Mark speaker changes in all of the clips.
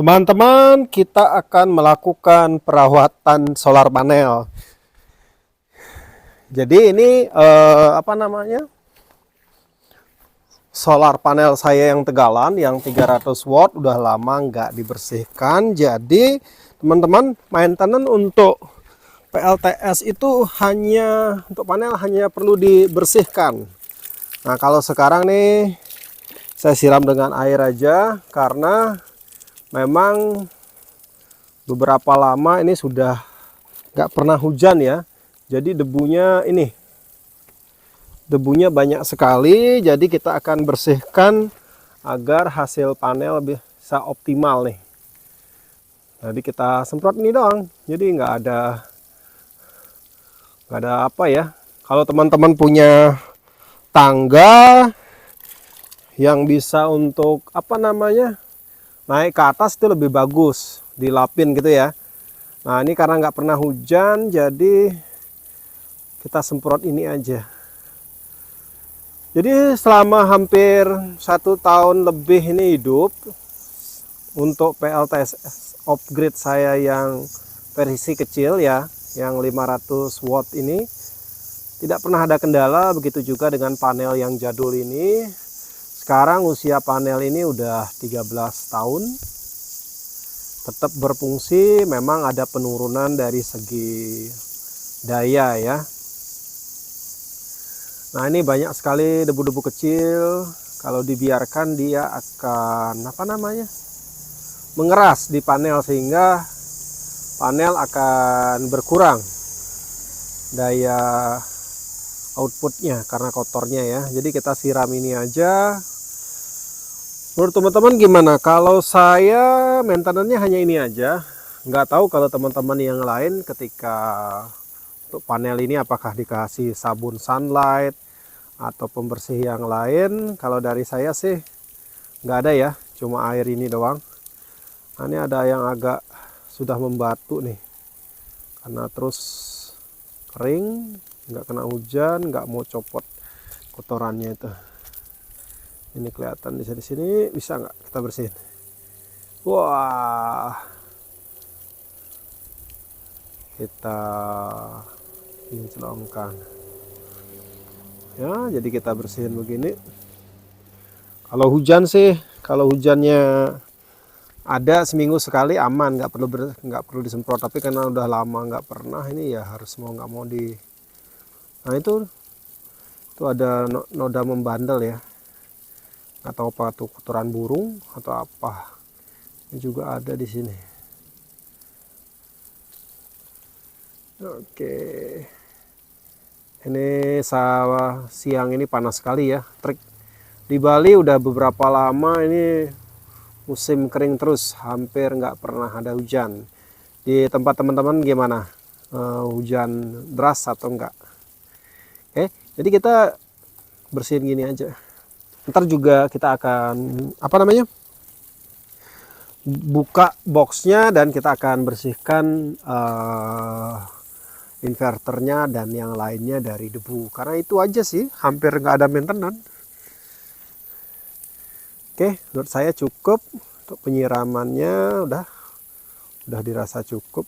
Speaker 1: Teman-teman, kita akan melakukan perawatan solar panel. Jadi ini apa namanya? Solar panel saya yang tegalan yang 300 watt udah lama nggak dibersihkan. Jadi teman-teman, maintenance untuk PLTS itu hanya untuk panel hanya perlu dibersihkan. Nah, kalau sekarang nih saya siram dengan air aja karena memang beberapa lama ini sudah nggak pernah hujan ya. Jadi debunya banyak sekali, jadi kita akan bersihkan agar hasil panel bisa optimal nih. Jadi kita semprot ini doang, jadi nggak ada apa ya. Kalau teman-teman punya tangga yang bisa untuk apa namanya naik ke atas itu lebih bagus, dilapin gitu ya. Nah ini karena nggak pernah hujan, jadi kita semprot ini aja. Jadi selama hampir 1 tahun lebih ini hidup untuk PLTS upgrade saya yang versi kecil ya, yang 500 watt ini tidak pernah ada kendala. Begitu juga dengan panel yang jadul ini. Sekarang usia panel ini udah 13 tahun, tetap berfungsi. Memang ada penurunan dari segi daya ya. Nah ini banyak sekali debu-debu kecil. Kalau dibiarkan dia akan apa namanya mengeras di panel, sehingga panel akan berkurang daya outputnya karena kotornya ya. Jadi kita siram ini aja. Menurut teman-teman gimana? Kalau saya maintenance-nya hanya ini aja. Nggak tahu kalau teman-teman yang lain ketika untuk panel ini apakah dikasih sabun sunlight atau pembersih yang lain. Kalau dari saya sih nggak ada ya, cuma air ini doang. Nah, ini ada yang agak sudah membatu nih karena terus kering, nggak kena hujan, nggak mau copot kotorannya itu. Ini kelihatan di sini, bisa nggak kita bersihin? Wah, kita kinclongkan ya. Jadi kita bersihin begini. Kalau hujan sih, kalau hujannya ada seminggu sekali aman, nggak perlu disemprot. Tapi karena udah lama nggak pernah, ini ya harus mau nggak mau di. Nah itu ada noda membandel ya, atau apa tuh, kotoran burung atau apa. Ini juga ada di sini. Oke, ini siang ini panas sekali ya. Trik di Bali udah beberapa lama ini musim kering terus, hampir nggak pernah ada hujan. Di tempat teman-teman gimana? Hujan deras atau enggak? Oke, jadi kita bersihin gini aja. Ntar juga kita akan apa namanya buka boxnya dan kita akan bersihkan inverternya dan yang lainnya dari debu. Karena itu aja sih, hampir nggak ada maintenance. Oke, menurut saya cukup untuk penyiramannya, udah dirasa cukup.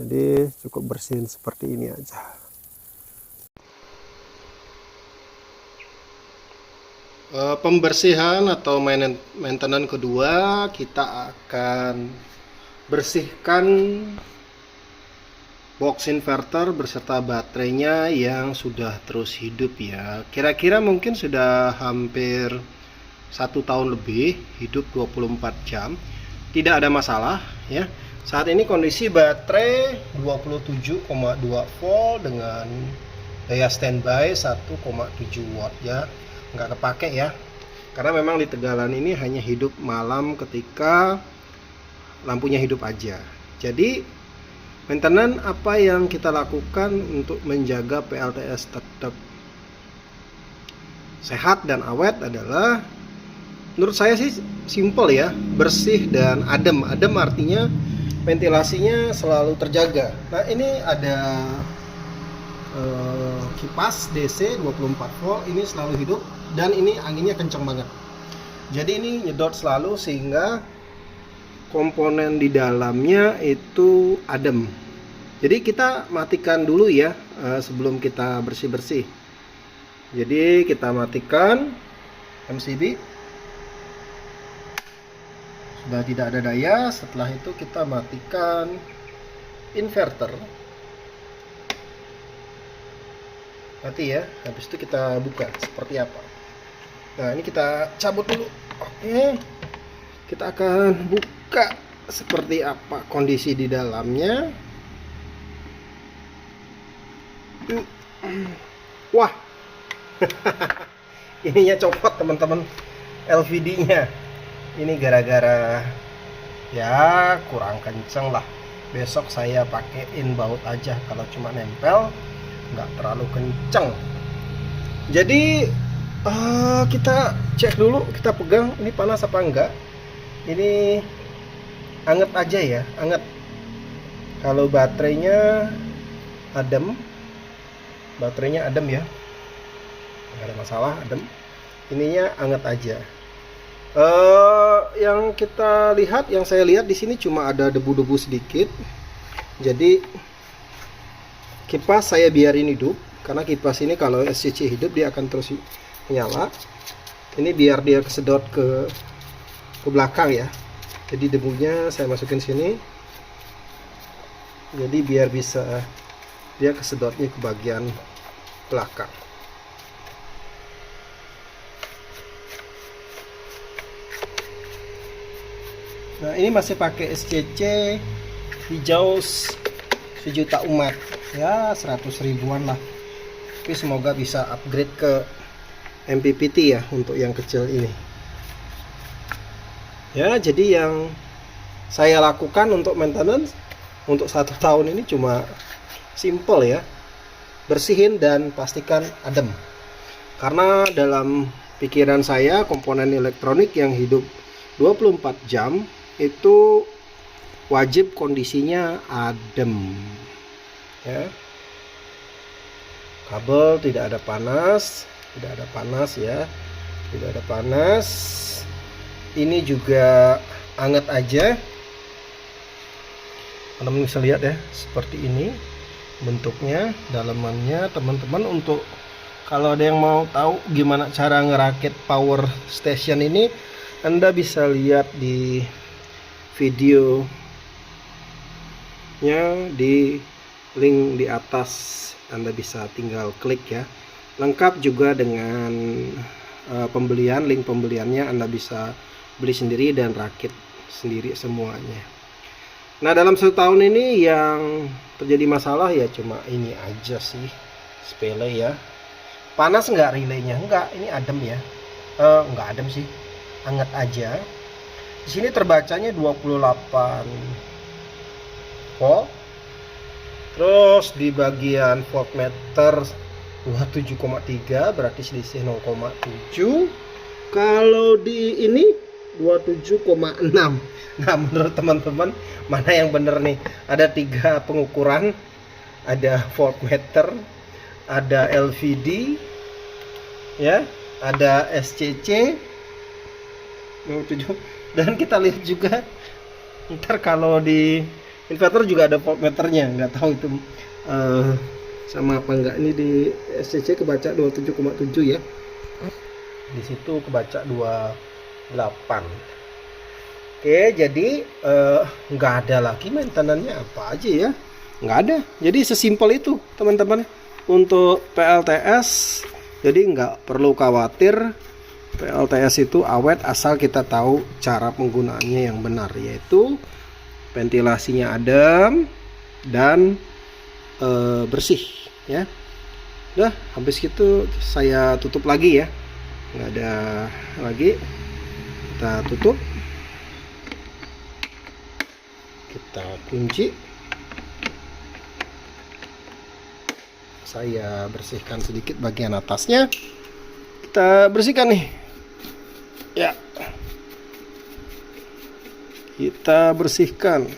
Speaker 1: Jadi cukup bersihin seperti ini aja. Pembersihan atau maintenance kedua, kita akan bersihkan box inverter beserta baterainya yang sudah terus hidup ya. Kira-kira mungkin sudah hampir 1 tahun lebih hidup 24 jam, tidak ada masalah ya. Saat ini kondisi baterai 27,2 volt dengan daya standby 1,7 watt ya, nggak kepake ya, karena memang di Tegalan ini hanya hidup malam ketika lampunya hidup aja. Jadi maintenance apa yang kita lakukan untuk menjaga PLTS tetap sehat dan awet adalah, menurut saya sih simple ya, bersih dan adem. Adem artinya ventilasinya selalu terjaga. Nah ini ada kipas DC 24 volt, ini selalu hidup dan ini anginnya kencang banget. Jadi ini nyedot selalu sehingga komponen di dalamnya itu adem. Jadi kita matikan dulu ya sebelum kita bersih-bersih. Jadi kita matikan MCB. Sudah tidak ada daya. Setelah itu kita matikan inverter. Nanti ya, habis itu kita buka seperti apa. Nah, ini kita cabut dulu. Oke. Kita akan buka seperti apa kondisi di dalamnya. Wah. Ininya copot, teman-teman. LVD-nya. Ini gara-gara ya kurang kenceng lah. Besok saya pakein baut aja, kalau cuma nempel nggak terlalu kenceng. Jadi kita cek dulu, kita pegang ini panas apa enggak. Ini anget aja ya, anget. Kalau baterainya adem ya, nggak ada masalah, adem. Ininya anget aja. Yang kita lihat, yang saya lihat di sini cuma ada debu-debu sedikit. Jadi kipas saya biarin hidup, karena kipas ini kalau SCC hidup dia akan terus menyala. Ini biar dia kesedot ke belakang ya. Jadi debunya saya masukin sini. Jadi biar bisa dia kesedotnya ke bagian belakang. Nah, ini masih pakai SCC hijau sejuta umat ya, 100 ribuan lah. Tapi semoga bisa upgrade ke MPPT ya untuk yang kecil ini ya. Jadi yang saya lakukan untuk maintenance untuk 1 tahun ini cuma simple ya, bersihin dan pastikan adem. Karena dalam pikiran saya komponen elektronik yang hidup 24 jam itu wajib kondisinya adem ya. Kabel tidak ada panas ya, tidak ada panas. Ini juga anget aja. Teman-teman bisa lihat ya, seperti ini bentuknya, dalamannya. Teman-teman, untuk kalau ada yang mau tahu gimana cara ngerakit power station ini, Anda bisa lihat di videonya di link di atas. Anda bisa tinggal klik ya. Lengkap juga dengan pembelian, link pembeliannya. Anda bisa beli sendiri dan rakit sendiri semuanya. Nah, dalam 1 tahun ini yang terjadi masalah ya cuma ini aja sih, sepele ya. Panas nggak relaynya? Enggak, ini adem ya. Nggak adem sih, anget aja. Di sini terbacanya 28 volt. Terus di bagian voltmeter 27,3, berarti selisih 0,7. Kalau di ini 27,6. Nah, menurut teman-teman mana yang bener nih? Ada 3 pengukuran, ada voltmeter, ada LVD ya, ada SCC 0,7. Dan kita lihat juga ntar kalau di inverter juga ada voltmeternya, nggak tahu itu sama apa enggak. Ini di SCC kebaca 27,7 ya, di situ kebaca 28. Oke, jadi nggak ada lagi maintenance-nya apa aja ya, nggak ada. Jadi sesimpel itu teman-teman untuk PLTS. Jadi nggak perlu khawatir, PLTS itu awet asal kita tahu cara penggunaannya yang benar, yaitu ventilasinya adem dan bersih ya. Udah, habis itu saya tutup lagi ya, nggak ada lagi. Kita tutup, kita kunci. Saya bersihkan sedikit bagian atasnya. Kita bersihkan nih ya, kita bersihkan.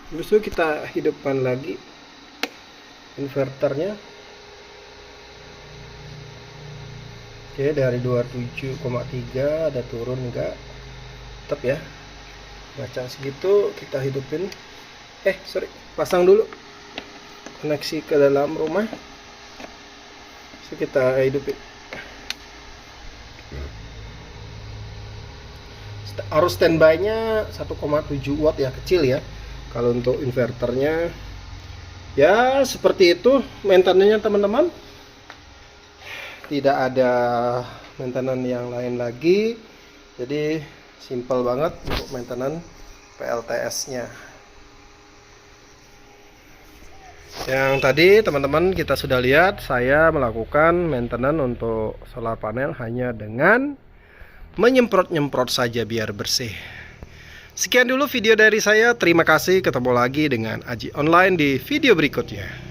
Speaker 1: Habis itu kita hidupkan lagi inverternya. Oke, dari 27,3 ada turun enggak? Tetap ya. Baca segitu kita hidupin. Pasang dulu koneksi ke dalam rumah. So, kita hidupin. Arus standby-nya 1,7 watt ya, kecil ya. Kalau untuk inverternya ya seperti itu maintenance-nya teman-teman. Tidak ada maintenance yang lain lagi. Jadi simple banget untuk maintenance PLTS-nya. Yang tadi teman-teman kita sudah lihat, saya melakukan maintenance untuk solar panel hanya dengan menyemprot-nyemprot saja biar bersih. Sekian dulu video dari saya. Terima kasih. Ketemu lagi dengan Aji Online di video berikutnya.